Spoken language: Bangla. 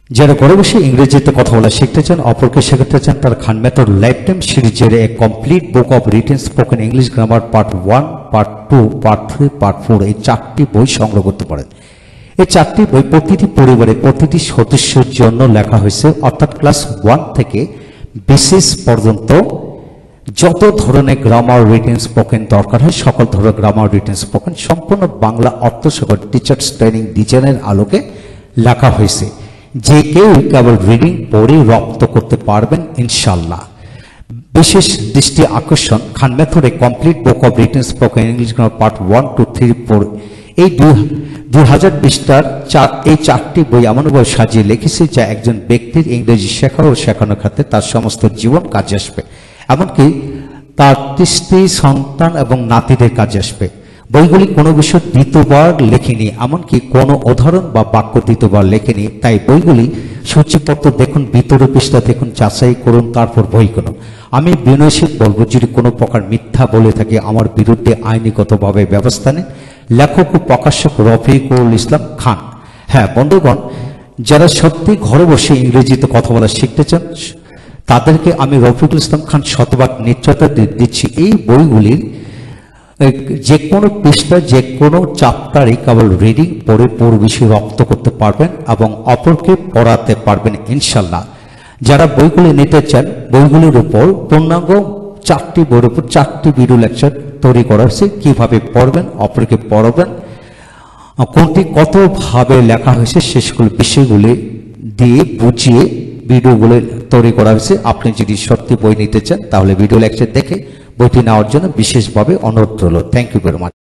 যারা ঘরে বসে ইংরেজিতে কথা বলা শিখতে চান, অপরকে শেখাতে চান, তার খান মেথড লাইফ টাইম সিরিজের a complete book of written spoken English grammar part 1, part 2, part 3, part 4 এই 4টি বই সংগ্রহ করতে পারেন। এই 4টি বই প্রতিটি পরিবারে প্রতিটি সদস্যের জন্য লেখা হয়েছে, অর্থাৎ ক্লাস 1 থেকে বিসিএস পর্যন্ত যত ধরনের গ্রামার রিটেন স্পোকেন দরকার হয় সকল ধরনের গ্রামার রিটেন স্পোকেন সম্পূর্ণ বাংলা অর্থসহ টিচার্স ট্রেনিং ডিজাইনের আলোকে লেখা হয়েছে। যে কেউ কেবল রিডিং পড়ে রপ্ত করতে পারবেন ইনশাল্লাহ। বিশেষ দৃষ্টি আকর্ষণ, খান মেথডে complete book of written spoken English grammar part 1, 2, 3, 4 এই 2000 পৃষ্ঠার এই 4টি বই এমনভাবে সাজিয়ে লিখেছে যা একজন ব্যক্তির ইংরেজি শেখা ও শেখানোর ক্ষেত্রে তার সমস্ত জীবন কাজে আসবে, এমনকি তার স্ত্রী, সন্তান এবং নাতিদের কাজে আসবে। বইগুলি কোনো বিষয় দ্বিতীয়বার লেখেনি, এমনকি কোনো উদাহরণ বা বাক্য দ্বিতীয়বার লেখেনি। তাই বইগুলি সূচিপত্র দেখুন, ভিতরের পৃষ্ঠা দেখুন, যাচাই করুন, তারপর বই কিনুন। আমি বিনয়শীল বলবো, যদি কোনো প্রকার মিথ্যা বলে থাকি আমার বিরুদ্ধে আইনিগতভাবে ব্যবস্থা নেন। লেখক ও প্রকাশক রফিকুল ইসলাম খান। হ্যাঁ বন্ধুগণ, যারা সত্যি ঘরে বসে ইংরেজিতে কথা বলা শিখতে চান তাদেরকে আমি রফিকুল ইসলাম খান শতভাগ নিশ্চয়তা দিচ্ছি, এই বইগুলির যে কোনো পৃষ্ঠা, যে কোনো চ্যাপ্টারই কেবল রিডিং পড়ে পুরো বিষয় রপ্ত করতে পারবেন এবং অপরকে পড়াতে পারবেন ইনশাল্লাহ। যারা বইগুলি নিতে চান, বইগুলির উপর পূর্ণাঙ্গ 4টি বইয়ের উপর 4টি ভিডিও লেকচার তৈরি করা হয়েছে, কিভাবে পড়বেন, অপরকে পড়াবেন, কোনটি কতভাবে লেখা হয়েছে সেগুলো বিষয়গুলি দিয়ে বুঝিয়ে ভিডিওগুলো তৈরি করা হয়েছে। আপনি যদি সত্যি বই নিতে চান তাহলে ভিডিও লেকচার দেখে বইটি নেওয়ার জন্য বিশেষভাবে অনুরোধ রইল। Thank you very much.